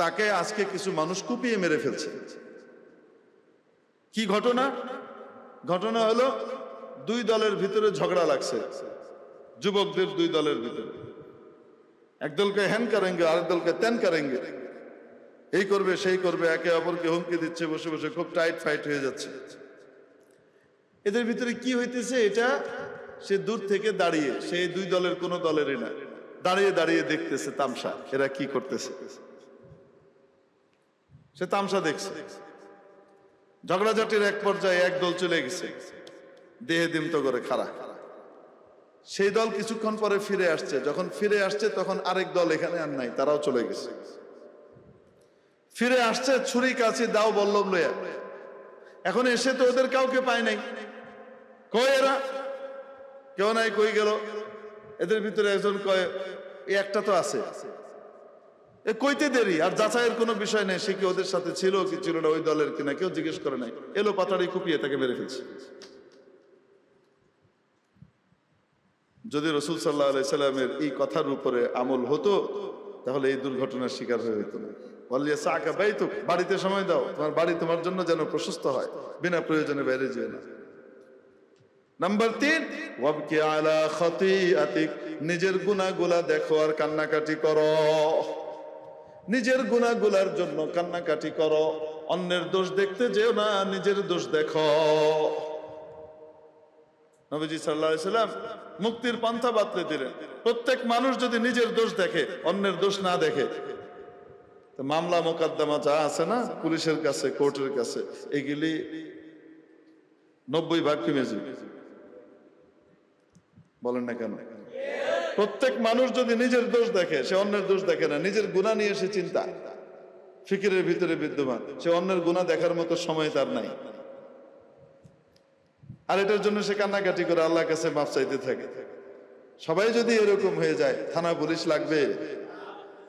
তাকে আজকে কিছু মানুষ কুপিয়ে মেরে ফেলছে। কি ঘটনা? ঘটনা হলো দুই দলের ভিতরে ঝগড়া লাগছে, যুবকদের দুই দলের ভিতরে। এক দলকে হ্যান করেঙ্গে, আরেক দলকে ত্যান করেঙ্গে, এই করবে সেই করবে, একে অপরকে হুমকি দিচ্ছে, বসে বসে খুব টাইট ফাইট হয়ে যাচ্ছে। এদের ভিতরে কি হইতেছে এটা সে দূর থেকে দাঁড়িয়ে, সেই দুই দলের কোন দলেরই না, দাঁড়িয়ে দাঁড়িয়ে দেখতেছে তামসা, এরা কি করতেছে। সে তামসা দেখছে। ঝগড়াঝাটির এক পর্যায়ে এক দল চলে গেছে, দেহে দিমত করে খাড়া। সেই দল কিছুক্ষণ পরে ফিরে আসছে। যখন ফিরে আসছে তখন আরেক দল এখানে আর নাই, তারাও চলে গেছে। ফিরে আসছে ছুরি কাছি দাও বল্লভ লইয়া। এখন এসে তো ওদের কাউকে পায় নাই। কই এরা? কেউ নাই, কই গেল? এদের ভিতরে একজন কয় এই একটা তো আছে, এ কইতে দেরি, আর যাচাইয়ের কোনো বিষয় নেই, সে কি ওদের সাথে ছিল কি ছিল না, ওই দলের কিনা, কেউ জিজ্ঞেস করে নাই। এলো পাতাড়ি কুপিয়ে তাকে মেরে ফেলছে। যদি রাসূল সাল্লাল্লাহু আলাইহি সাল্লামের এই কথার উপরে আমল হতো তাহলে এই দুর্ঘটনার শিকার হয়ে হতো না। বাড়িতে সময় দাও, তোমার বাড়ি তোমার জন্য যেন প্রশস্ত হয়, বিনা প্রয়োজনে বাইরে যেও না। নাম্বার 3, ওয়াবকি আলা খাতিআতিক, নিজের গুনাহগুলা দেখো আর কান্নাকাটি করো। নিজের গুনাহগুলার জন্য কান্নাকাটি করো, অন্যের দোষ দেখতে যেও না, নিজের দোষ দেখো। নবীজি সাল্লাল্লাহু আলাইহি সাল্লাম মুক্তির পন্থা বাতলে দিলেন। প্রত্যেক মানুষ যদি নিজের দোষ দেখে, অন্যের দোষ না দেখে, তো মামলা মোকদ্দমা যা আছে না পুলিশের কাছে, কোর্টের কাছে, এগুলি 90 ভাগ কমে যাবে। বলেন না কেন? প্রত্যেক মানুষ যদি নিজের দোষ দেখে, সে অন্যের দোষ দেখে না, নিজের গুনাহ নিয়ে সে চিন্তা ফিকিরের ভিতরে বিদ্যমান, সে অন্যের গুনাহ দেখার মতো সময় তার নাই। আর এটার জন্য সে কান্নাকাটি করে আল্লাহর কাছে মাফ চাইতে থাকে। সবাই যদি এরকম হয়ে যায়, থানা পুলিশ লাগবে,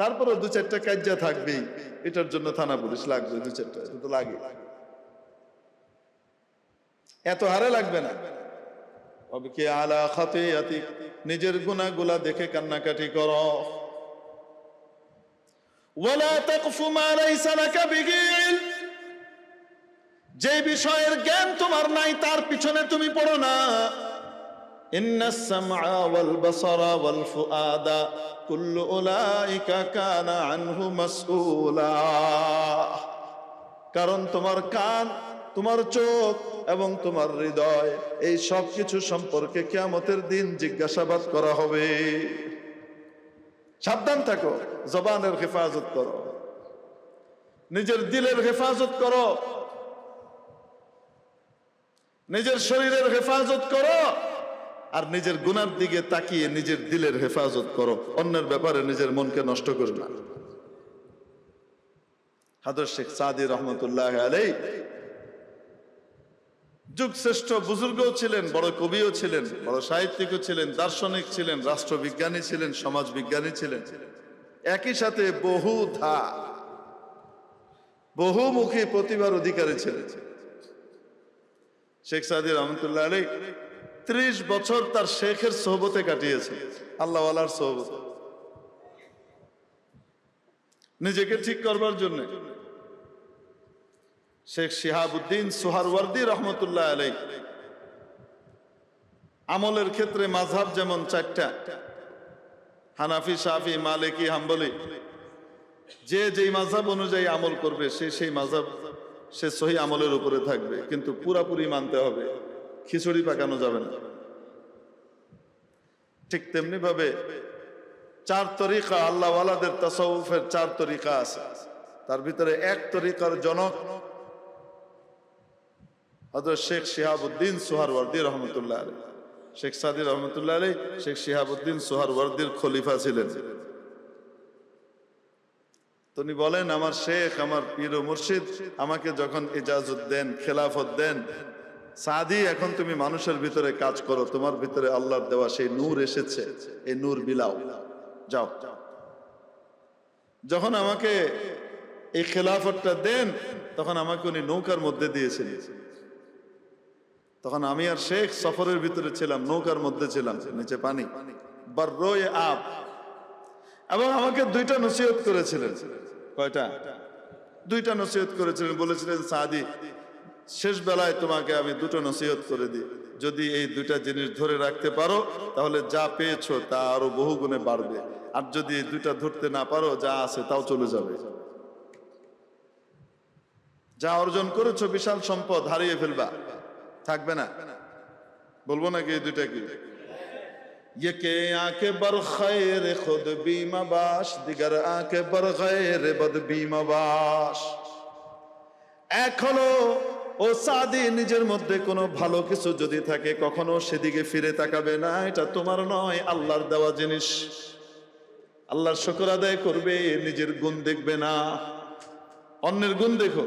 তারপরে 2-4টা কাজ্জা থাকবেই, এটার জন্য থানা পুলিশ লাগবে 2-4টা, এটা তো লাগে, এত হারে লাগবে না। ওয়াবকি আলা খাতিআতিক, নিজের গুনাহগুলা দেখে কান্নাকাটি করো। ওয়ালা তাকফু মা লাইসা লাকা বিহি ইলম, যে বিষয়ের জ্ঞান তোমার নাই তার পিছনে তুমি পড়ো না। ইন্নাস সামআ ওয়াল বাসারা ওয়াল ফুআদা কুল্লু উলাইকা কানা আনহু মাসউলা, কারণ তোমার কান, তোমার চোখ এবং তোমার হৃদয়, এই সব কিছু সম্পর্কে কিয়ামতের দিন জিজ্ঞাসাবাদ করা হবে। সাবধান থাকো, জবানের হেফাজত করো, নিজের দিলের হেফাজত করো, নিজের শরীরের হেফাজত করো, আর নিজের গুনার দিকে তাকিয়ে নিজের দিলের হেফাজত করো। অন্যের ব্যাপারে নিজের মনকে নষ্ট করো না। হযরত শেখ সাদি রহমতুল্লাহ আলাইহি যুগ শ্রেষ্ঠ বুজুর্গও ছিলেন, বড় কবিও ছিলেন, বড় সাহিত্যিকও ছিলেন, দার্শনিক ছিলেন, রাষ্ট্রবিজ্ঞানী ছিলেন, সমাজ বিজ্ঞানী ছিলেন। একই সাথে বহুমুখী প্রতিভার অধিকারী ছিলেন। শেখ সাদি রহমতুল্লাহ আলাইহি 30 বছর তার শেখের সোহবতে কাটিয়েছে, আল্লাহ ওয়ালার সোহবত, নিজেকে ঠিক করবার জন্য। শেখ শিহাবুদ্দিন সোহরাওয়ার্দী রহমতুল্লাহ আলাইহি আমলের ক্ষেত্রে মাযহাব যেমন 4টা, হানাফি, শাফি, মালিকি, হাম্বলি, যে যেই মাযহাব অনুযায়ী আমল করবে সে সেই মাযহাব, সে সহি আমলের উপরে থাকবে, কিন্তু পুরাপুরি মানতে হবে, খিচুড়ি পাকানো যাবে না। ঠিক তেমনি ভাবে 4 তরিকা, আল্লাহ ওয়ালাদের তাসাউফের 4 তরিকা আছে, তার ভিতরে এক তরিকার জনক হযরত শেখ শিহাবুদ্দিন সোহরাওয়ার্দী রহমতুল্লাহ আলাইহি। শেখ সাদি রহমতুল্লাহ আলাইহি শেখ শিহাবুদ্দিন সোহরাওয়ার্দীর খলিফা ছিলেন। তিনি বলেন, আমার শেখ, আমার পীর ও মুর্শিদ আমাকে যখন ইজাজত দেন, খেলাফত দেন, সাদি এখন তুমি মানুষের ভিতরে কাজ করো, তোমার ভিতরে আল্লাহর দেওয়া সেই নূর এসেছে, এই নূর বিলাও, যাও। যখন আমাকে এই খেলাফতটা দেন তখন আমাকে উনি নৌকার মধ্যে দিয়েছিলেন। তখন আমি আর শেখ সফরের ভিতরে ছিলাম, নৌকার মধ্যে ছিলাম, নিচে পানি, বাররোয়ে আব, এবং আমাকে 2টা নসিহত করেছিলেন। কয়টা? দুইটা নসিহত করেছিলেন, বলেছিলেন সাদি শেষ বেলায় তোমাকে আমি দুটো নসিহত করে দিই, যদি এই দুইটা জিনিস ধরে রাখতে পারো তাহলে যা পেয়েছো তা আরো বহু গুণে বাড়বে, আর যদি এই দুইটা ধরতে না পারো যা আছে তাও চলে যাবে। যা অর্জন করেছো বিশাল সম্পদ হারিয়ে ফেলবা, থাকবে না। বলবো নাকি এই দুইটা কি? ये के आके बर खैर खुद बीमा बाश दिगर आके बर खैर बद बीमा बाश। এখনো ও সাদি নিজের মধ্যে কোনো ভালো কিছু যদি থাকে কখনো সেদিকে ফিরে তাকাবে না, এটা তোমার নয়, আল্লাহর দেওয়া জিনিস। আল্লাহর শুকর আদায় করবে, নিজের গুণ দেখবে না। অন্যের গুণ দেখো,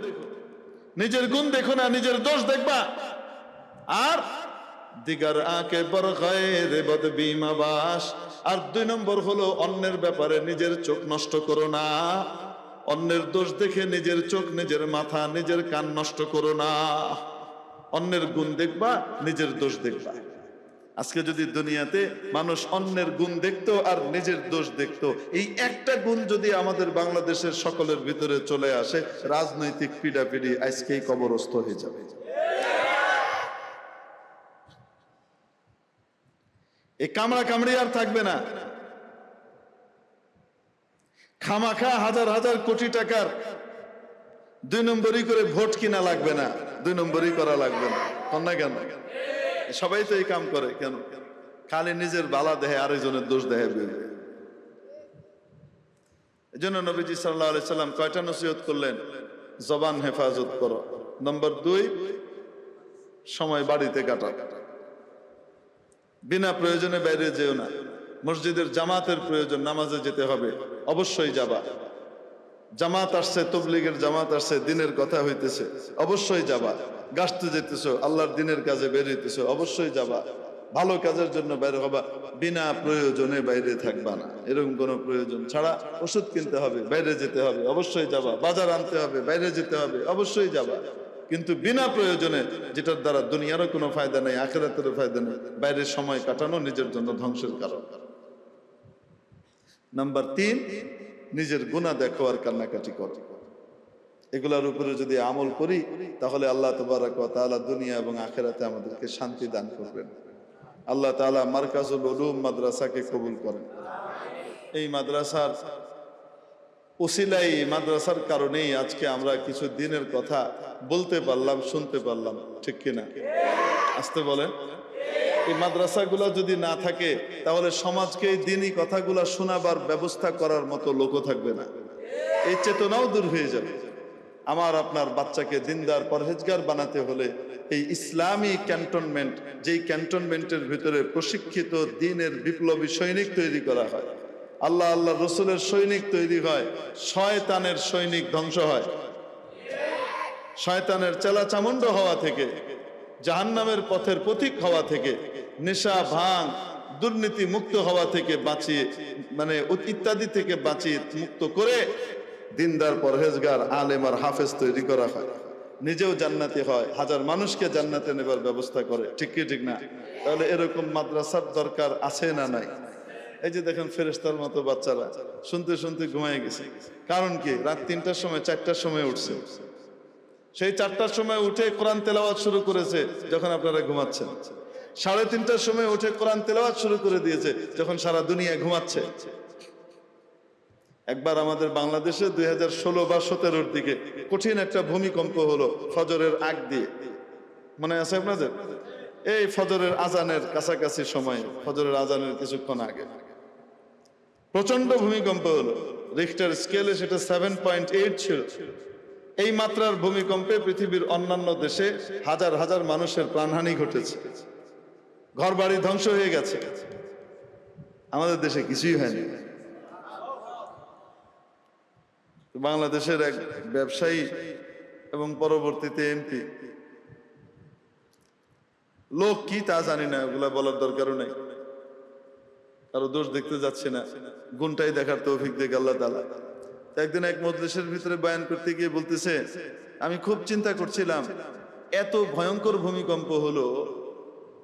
নিজের গুণ দেখো না, নিজের দোষ দেখবা। আর দিগার আকে বর গায়রে বদ বিমাবাস, আর 2 নম্বর হলো অন্যের ব্যাপারে নিজের চোখ নষ্ট করো না। অন্যের দোষ দেখে নিজের চোখ, নিজের মাথা, নিজের কান নষ্ট করো না। অন্যের গুণ দেখবা, নিজের দোষ দেখবা। আজকে যদি দুনিয়াতে মানুষ অন্যের গুণ দেখতো আর নিজের দোষ দেখতো, এই একটা গুণ যদি আমাদের বাংলাদেশের সকলের ভিতরে চলে আসে, রাজনৈতিক পিড়াপিড়ি আজকেই কবরস্থ হয়ে যাবে। এই কামড়া কামড়ি আর থাকবে না। খামাখা হাজার হাজার কোটি টাকার 2 নম্বরই করে ভোট কিনা লাগবে না, 2 নম্বরই করা লাগবে না। না কেন? সবাই তো এই কাম করে, কেন? খালি নিজের বালা দেহে আরেকজনের দোষ দেহে। এই জন্য নবীজি সাল্লাল্লাহু আলাইহি সাল্লাম কয়টা নসিহত করলেন? জবান হেফাজত করো। নম্বর 2, সময় বাড়িতে কাটাও, বিনা প্রয়োজনে বাইরে যেও না। মসজিদের জামাতের প্রয়োজন, নামাজে যেতে হবে, অবশ্যই যাবা। জামাত আসছে, তবলিগের জামাত আসছে, দিনের কথা হইতেছে, অবশ্যই যাবা। গাছতে যেতেছো, আল্লাহর দিনের কাজে বের হইতেছো, অবশ্যই যাবা। ভালো কাজের জন্য বাইরে হবা, বিনা প্রয়োজনে বাইরে থাকবা না। এরকম কোনো প্রয়োজন ছাড়া ওষুধ কিনতে হবে, বাইরে যেতে হবে, অবশ্যই যাবা। বাজার আনতে হবে, বাইরে যেতে হবে, অবশ্যই যাবা। কিন্তু বিনা প্রয়োজনে, যেটার দ্বারা দুনিয়ারও কোনো ফায়দা নেই, আখিরাতেরও ফায়দা নেই, বাইরে সময় কাটানো নিজের জন্য ধ্বংসের কারণ। নাম্বার 3, নিজের গুনাহ দেখো আর কান্নাকাটি করো। এগুলোর উপরে যদি আমল করি তাহলে আল্লাহ তাবারক ওয়া তাআলা দুনিয়া এবং আখিরাতে আমাদেরকে শান্তি দান করবেন। আল্লাহ তাআলা মারকাজুল উলুম মাদ্রাসাকে কবুল করেন। এই মাদ্রাসার ওসিলাই, মাদ্রাসার কারণেই আজকে আমরা কিছু দিনের কথা বলতে পারলাম, শুনতে পারলাম, ঠিক কিনা? আসতে বলেন। এই মাদ্রাসাগুলো যদি না থাকে তাহলে সমাজকে এই দিনই কথাগুলো শোনাবার ব্যবস্থা করার মতো লোকও থাকবে না, এই চেতনাও দূর হয়ে যাবে। আমার আপনার বাচ্চাকে দিনদার পরহেজগার বানাতে হলে এই ইসলামী ক্যান্টনমেন্ট, যেই ক্যান্টনমেন্টের ভিতরে প্রশিক্ষিত দিনের বিপ্লবী সৈনিক তৈরি করা হয়, আল্লাহ আল্লাহ রসুলের সৈনিক তৈরি হয়, শয়তানের সৈনিক ধ্বংস হয়। শয়তানের চেলা চামুন্ড হওয়া থেকে, জাহান্নামের পথের পথিক হওয়া থেকে, নেশা ভাঙ দুর্নীতি মুক্ত হওয়া থেকে বাঁচিয়ে, মানে ইত্যাদি থেকে বাঁচিয়ে মুক্ত করে দিনদার পরহেজগার আলেম আর হাফেজ তৈরি করা হয়। নিজেও জান্নাতি হয়, হাজার মানুষকে জান্নাতে নেবার ব্যবস্থা করে, ঠিক কি ঠিক না? তাহলে এরকম মাদ্রাসার দরকার আছে না নাই? এই যে দেখেন ফেরেশতার মতো বাচ্চারা শুনতে শুনতে ঘুমিয়ে গেছে। কারণ কি? রাত 3টার সময় 4টার সময় উঠছে। সেই 4টার সময় উঠে কোরআন তেলাওয়াত শুরু করেছে যখন আপনারা ঘুমাচ্ছেন। 3:30টার সময় উঠে কোরআন তেলাওয়াত শুরু করে দিয়েছে যখন সারা দুনিয়া ঘুমাচ্ছে। একবার আমাদের বাংলাদেশে 2016 বা 17-র দিকে কঠিন একটা ভূমিকম্প হলো ফজরের আগ দিয়ে, মনে আছে আপনাদের? এই ফজরের আজানের কাছাকাছি সময়, ফজরের আজানের কিছুক্ষণ আগে প্রচন্ড ভূমিকম্প হলো। রিখটার স্কেলে সেটা 7.8 ছিল। এই মাত্রার ভূমিকম্পে পৃথিবীর অন্যান্য দেশে হাজার হাজার মানুষের প্রাণহানি ঘটেছে, ঘরবাড়ি ধ্বংস হয়ে গেছে। আমাদের দেশে কিছুই হয়নি। বাংলাদেশের এক ব্যবসায়ী এবং পরবর্তীতে এমপি, লোক কি তা জানি না, ওগুলা বলার দরকারও নেই, কারো দোষ দেখতে যাচ্ছে না, গুণটাই দেখার তৌফিক দেখ আল্লাহ তাআলা। একদিন এক মজলিসের ভিতরে বয়ান করতে গিয়ে বলতেছে, আমি খুব চিন্তা করছিলাম, এত ভয়ঙ্কর ভূমিকম্প হলো,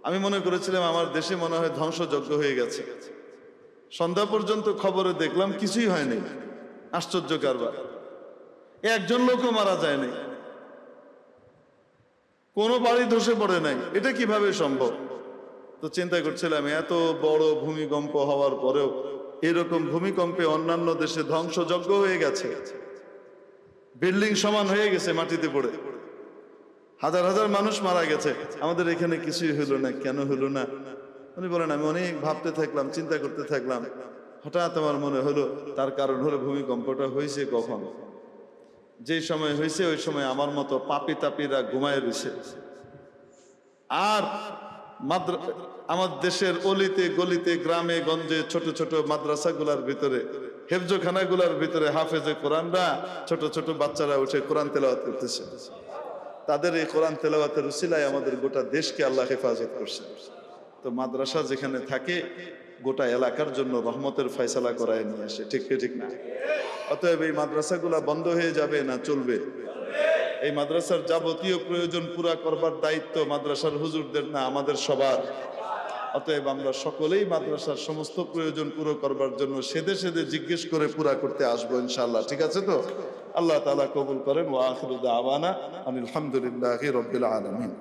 আমি মনে করেছিলাম আমার দেশে মনে হয় ধ্বংসযজ্ঞ হয়ে গেছে। সন্ধ্যা পর্যন্ত খবরে দেখলাম কিছুই হয়নি। আশ্চর্য কারবার। একজন লোকও মারা যায়নি, কোনো বাড়ি ধসে পড়ে নাই। এটা কিভাবে সম্ভব? তো চিন্তা করছিলাম, এত বড় ভূমিকম্প হওয়ার পরেও এরকম ভূমিকম্পে অন্যান্য দেশে ধ্বংসযজ্ঞ হয়ে গেছে, বিল্ডিং সমান হয়ে গেছে মাটিতে পড়ে, হাজার হাজার মানুষ মারা গেছে, আমাদের এখানে কিছুই হলো না, কেন হলো না? উনি বলেন, আমি অনেক ভাবতে থাকলাম, চিন্তা করতে থাকলাম, হঠাৎ আমার মনে হলো তার কারণ হলো ভূমিকম্পটা হয়েছে কখন? যে সময় হয়েছে ওই সময় আমার মতো পাপি তাপিরা ঘুমায় রয়েছে। আর আমার দেশের অলিতে গলিতে গ্রামে গঞ্জে ছোট ছোট মাদ্রাসাগুলার ভিতরে, হেফজখানাগুলার ভিতরে হাফেজে কোরআনরা, ছোট ছোট বাচ্চারা উঠে কোরআন তেলাওয়াত করতেছে। তাদের এই কোরআন তেলাওয়াতের উসিলায় আমাদের গোটা দেশকে আল্লাহ হেফাজত করছে। তো মাদ্রাসা যেখানে থাকে গোটা এলাকার জন্য রহমতের ফয়সালা করায় নিয়ে আসে, ঠিক ঠিক না? অতএব এই মাদ্রাসাগুলা বন্ধ হয়ে যাবে না চলবে? এই মাদ্রাসার যাবতীয় প্রয়োজন পুরা করবার দায়িত্ব মাদ্রাসার হুজুরদের না, আমাদের সবার। অতএব আমরা সকলেই মাদ্রাসার সমস্ত প্রয়োজন পুরো করবার জন্য সেদে সেদে জিজ্ঞেস করে পুরা করতে আসবো ইনশাআল্লাহ। ঠিক আছে তো? আল্লাহ তাআলা কবুল করেন। ওয়া আখিরু দাওয়ানা আনিল হামদুলিল্লাহি রাব্বিল আলামিন।